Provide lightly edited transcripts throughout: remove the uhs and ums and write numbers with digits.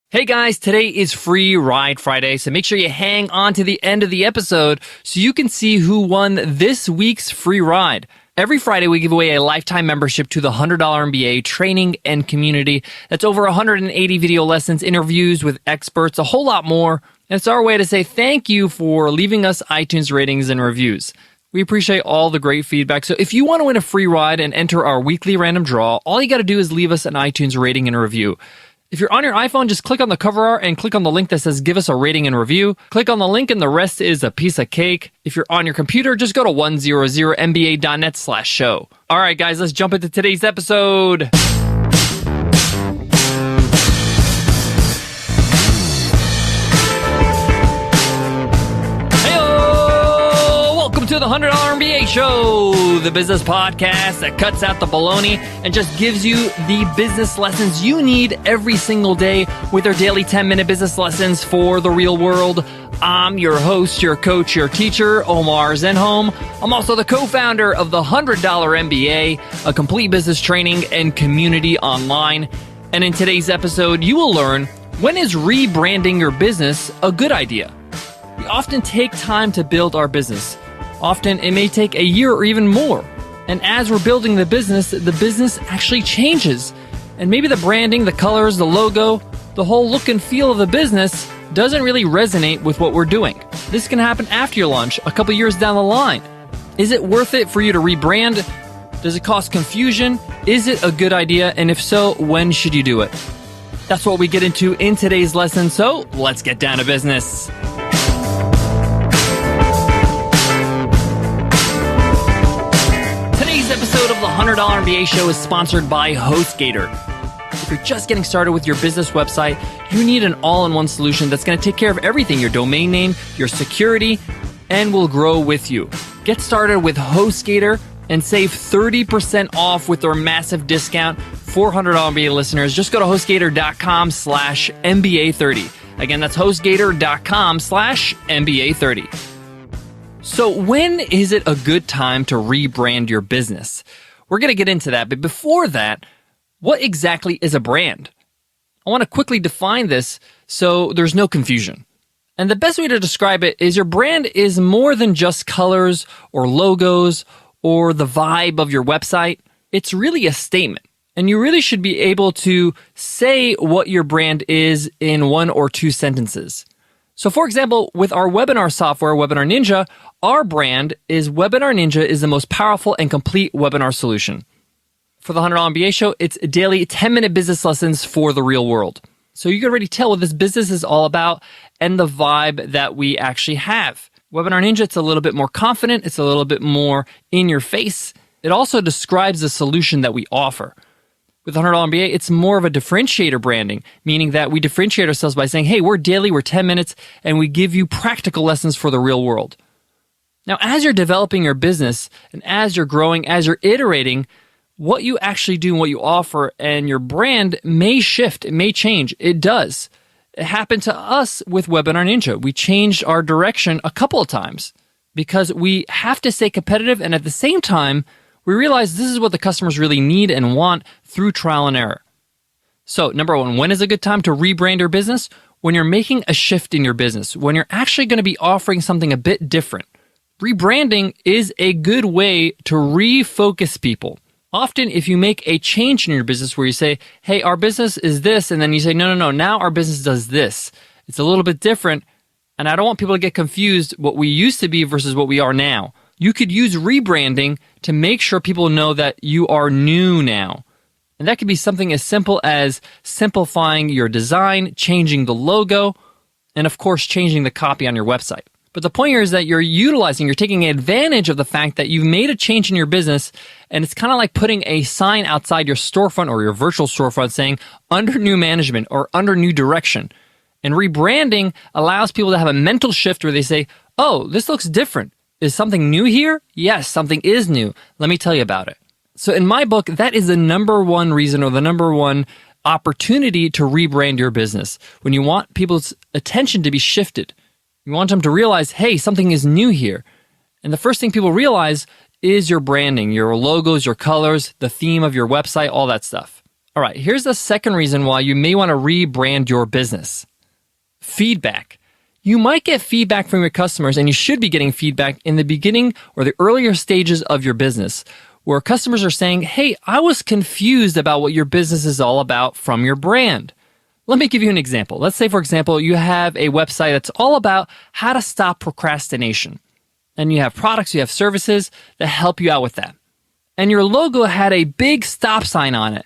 Hey guys, today is Free Ride Friday, so make sure you hang on to the end of the episode so you can see who won this week's free ride. Every Friday, we give away a lifetime membership to the $100 MBA Training and Community. That's over 180 video lessons, interviews with experts, a whole lot more. And it's our way to say thank you for leaving us iTunes ratings and reviews. We appreciate all the great feedback. So if you want to win a free ride and enter our weekly random draw, all you got to do is leave us an iTunes rating and a review. If you're on your iPhone, just click on the cover art and click on the link that says give us a rating and review. Click on the link and the rest is a piece of cake. If you're on your computer, just go to 100mba.net/show. All right, guys, let's jump into today's episode. To the $100 MBA Show, the business podcast that cuts out the baloney and just gives you the business lessons you need every single day with our daily 10-minute business lessons for the real world. I'm your host, your coach, your teacher, Omar Zenhom. I'm also the co-founder of the $100 MBA, a complete business training and community online. And in today's episode, you will learn, when is rebranding your business a good idea? We often take time to build our business. Often, it may take a year or even more. And as we're building the business actually changes. And maybe the branding, the colors, the logo, the whole look and feel of the business doesn't really resonate with what we're doing. This can happen after your launch, a couple years down the line. Is it worth it for you to rebrand? Does it cause confusion? Is it a good idea? And if so, when should you do it? That's what we get into in today's lesson, so let's get down to business. Today's episode of the $100 MBA Show is sponsored by HostGator. If you're just getting started with your business website, you need an all-in-one solution that's going to take care of everything, your domain name, your security, and will grow with you. Get started with HostGator and save 30% off with their massive discount for $100 MBA listeners. Just go to HostGator.com/MBA30. Again, that's HostGator.com/MBA30. So when is it a good time to rebrand your business? We're going to get into that, but before that, what exactly is a brand? I want to quickly define this so there's no confusion. And the best way to describe it is your brand is more than just colors or logos or the vibe of your website. It's really a statement. And you really should be able to say what your brand is in one or two sentences. So for example, with our webinar software, Webinar Ninja, our brand is Webinar Ninja is the most powerful and complete webinar solution. For the $100 MBA Show, it's daily 10-minute business lessons for the real world. So you can already tell what this business is all about and the vibe that we actually have. Webinar Ninja, it's a little bit more confident. It's a little bit more in your face. It also describes the solution that we offer. With $100 MBA, it's more of a differentiator branding, meaning that we differentiate ourselves by saying, hey, we're daily, we're 10 minutes, and we give you practical lessons for the real world. Now, as you're developing your business and as you're growing, as you're iterating, what you actually do and what you offer and your brand may shift, it may change. It does. It happened to us with Webinar Ninja. We changed our direction a couple of times because we have to stay competitive, and at the same time, we realize this is what the customers really need and want through trial and error. So, number one, when is a good time to rebrand your business? When you're making a shift in your business, when you're actually going to be offering something a bit different. Rebranding is a good way to refocus people. Often, if you make a change in your business where you say, hey, our business is this, and then you say, no, now our business does this. It's a little bit different, and I don't want people to get confused what we used to be versus what we are now. You could use rebranding to make sure people know that you are new now. And that could be something as simple as simplifying your design, changing the logo, and of course, changing the copy on your website. But the point here is that you're taking advantage of the fact that you've made a change in your business, and it's kind of like putting a sign outside your storefront or your virtual storefront saying, under new management or under new direction. And rebranding allows people to have a mental shift where they say, oh, this looks different. Is something new here? Yes, something is new. Let me tell you about it. So in my book, that is the number one reason or the number one opportunity to rebrand your business. When you want people's attention to be shifted, you want them to realize, hey, something is new here. And the first thing people realize is your branding, your logos, your colors, the theme of your website, all that stuff. All right, here's the second reason why you may want to rebrand your business. Feedback. You might get feedback from your customers, and you should be getting feedback in the beginning or the earlier stages of your business, where customers are saying, hey, I was confused about what your business is all about from your brand. Let me give you an example. Let's say, for example, you have a website that's all about how to stop procrastination. And you have products, you have services that help you out with that. And your logo had a big stop sign on it.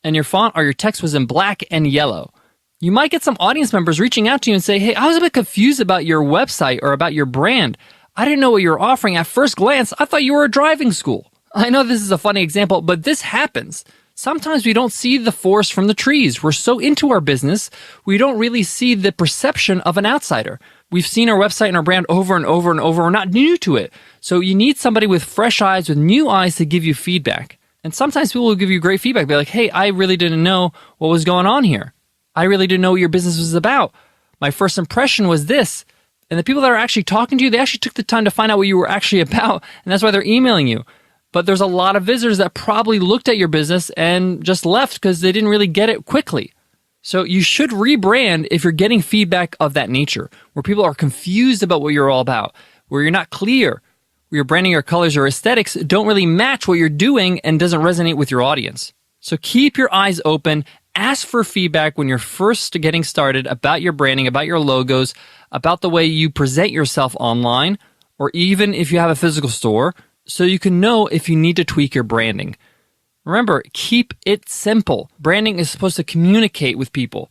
And your font or your text was in black and yellow. You might get some audience members reaching out to you and say, hey, I was a bit confused about your website or about your brand. I didn't know what you were offering. At first glance, I thought you were a driving school. I know this is a funny example, but this happens. Sometimes we don't see the forest from the trees. We're so into our business, we don't really see the perception of an outsider. We've seen our website and our brand over and over and over. We're not new to it. So you need somebody with fresh eyes, with new eyes to give you feedback. And sometimes people will give you great feedback. Be like, hey, I really didn't know what was going on here. I really didn't know what your business was about. My first impression was this. And the people that are actually talking to you, they actually took the time to find out what you were actually about. And that's why they're emailing you. But there's a lot of visitors that probably looked at your business and just left because they didn't really get it quickly. So you should rebrand if you're getting feedback of that nature, where people are confused about what you're all about, where you're not clear, where your branding or colors or aesthetics don't really match what you're doing and doesn't resonate with your audience. So keep your eyes open. Ask for feedback when you're first getting started about your branding, about your logos, about the way you present yourself online, or even if you have a physical store, so you can know if you need to tweak your branding. Remember, keep it simple. Branding is supposed to communicate with people.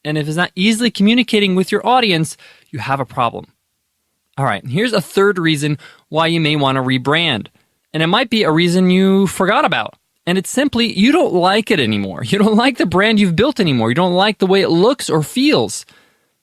And if it's not easily communicating with your audience, you have a problem. All right, here's a third reason why you may want to rebrand. And it might be a reason you forgot about. And it's simply, you don't like it anymore. You don't like the brand you've built anymore. You don't like the way it looks or feels.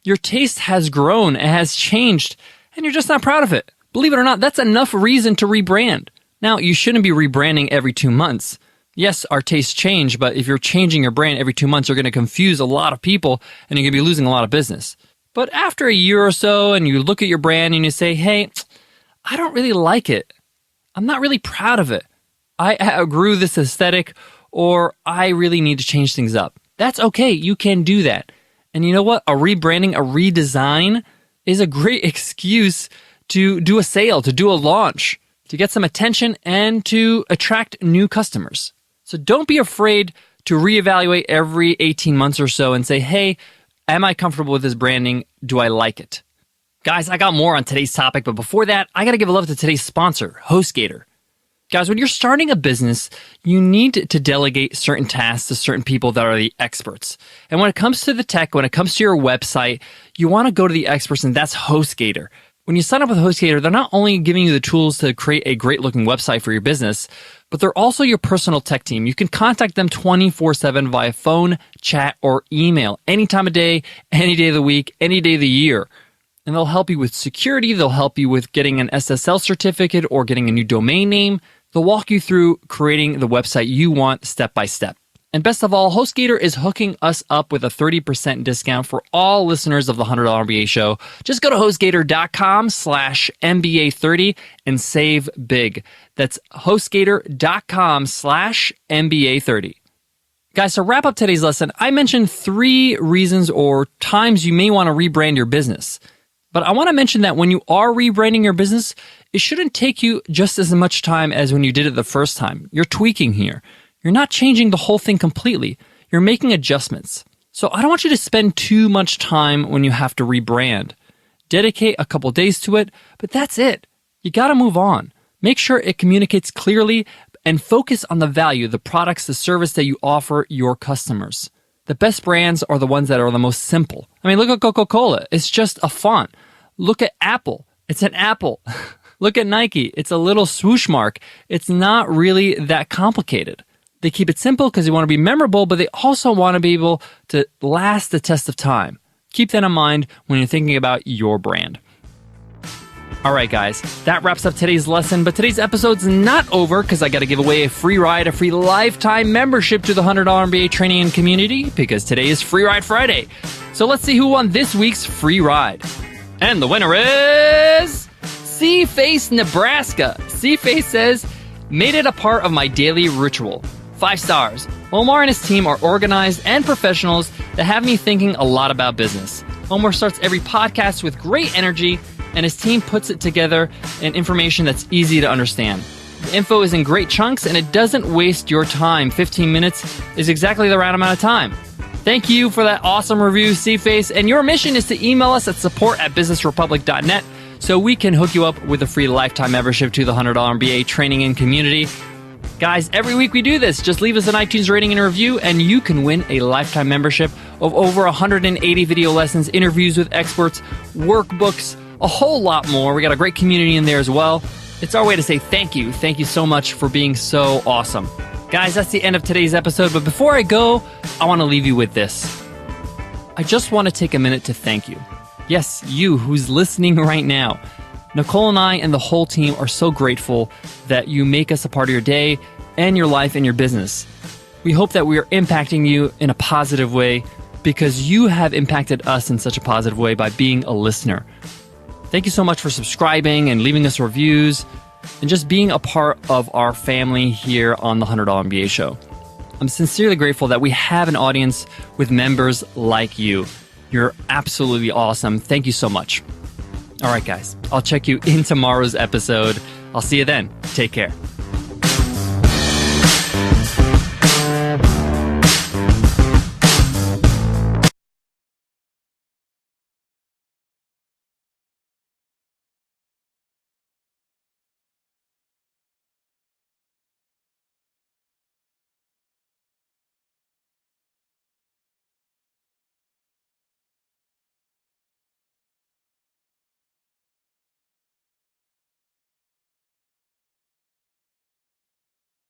Your taste has grown, it has changed, and you're just not proud of it. Believe it or not, that's enough reason to rebrand. Now, you shouldn't be rebranding every 2 months. Yes, our tastes change, but if you're changing your brand every 2 months, you're going to confuse a lot of people, and you're going to be losing a lot of business. But after a year or so, and you look at your brand and you say, hey, I don't really like it. I'm not really proud of it. I outgrew this aesthetic, or I really need to change things up. That's okay. You can do that. And you know what? A rebranding, a redesign is a great excuse to do a sale, to do a launch, to get some attention, and to attract new customers. So don't be afraid to reevaluate every 18 months or so and say, hey, am I comfortable with this branding? Do I like it? Guys, I got more on today's topic, but before that, I got to give a love to today's sponsor, HostGator. Guys, when you're starting a business, you need to delegate certain tasks to certain people that are the experts. And when it comes to the tech, when it comes to your website, you want to go to the experts, and that's HostGator. When you sign up with HostGator, they're not only giving you the tools to create a great looking website for your business, but they're also your personal tech team. You can contact them 24/7 via phone, chat, or email any time of day, any day of the week, any day of the year. And they'll help you with security. They'll help you with getting an SSL certificate or getting a new domain name. They'll walk you through creating the website you want step by step. And best of all, HostGator is hooking us up with a 30% discount for all listeners of the $100 MBA show. Just go to HostGator.com/MBA30 and save big. That's HostGator.com/MBA30. Guys, to wrap up today's lesson, I mentioned 3 reasons or times you may want to rebrand your business. But I want to mention that when you are rebranding your business, it shouldn't take you just as much time as when you did it the first time. You're tweaking here. You're not changing the whole thing completely. You're making adjustments. So I don't want you to spend too much time when you have to rebrand. Dedicate a couple days to it, but that's it. You got to move on. Make sure it communicates clearly and focus on the value, the products, the service that you offer your customers. The best brands are the ones that are the most simple. I mean, look at Coca-Cola. It's just a font. Look at Apple. It's an apple. Look at Nike. It's a little swoosh mark. It's not really that complicated. They keep it simple because they want to be memorable, but they also want to be able to last the test of time. Keep that in mind when you're thinking about your brand. All right, guys, that wraps up today's lesson, but today's episode's not over because I got to give away a free ride, a free lifetime membership to the $100 MBA Training Community because today is Free Ride Friday. So let's see who won this week's free ride. And the winner is Seaface, Nebraska. Seaface says, made it a part of my daily ritual. 5 stars. Omar and his team are organized and professionals that have me thinking a lot about business. Omar starts every podcast with great energy, and his team puts it together in information that's easy to understand. The info is in great chunks, and it doesn't waste your time. 15 minutes is exactly the right amount of time. Thank you for that awesome review, C-Face. And your mission is to email us at support@businessrepublic.net so we can hook you up with a free lifetime membership to the $100 MBA Training and Community. Guys, every week we do this. Just leave us an iTunes rating and a review, and you can win a lifetime membership of over 180 video lessons, interviews with experts, workbooks, a whole lot more. We got a great community in there as well. It's our way to say thank you. Thank you so much for being so awesome. Guys, that's the end of today's episode. But before I go, I want to leave you with this. I just want to take a minute to thank you. Yes, you who's listening right now. Nicole and I and the whole team are so grateful that you make us a part of your day and your life and your business. We hope that we are impacting you in a positive way because you have impacted us in such a positive way by being a listener. Thank you so much for subscribing and leaving us reviews and just being a part of our family here on the $100 MBA Show. I'm sincerely grateful that we have an audience with members like you. You're absolutely awesome. Thank you so much. All right, guys, I'll check you in tomorrow's episode. I'll see you then. Take care.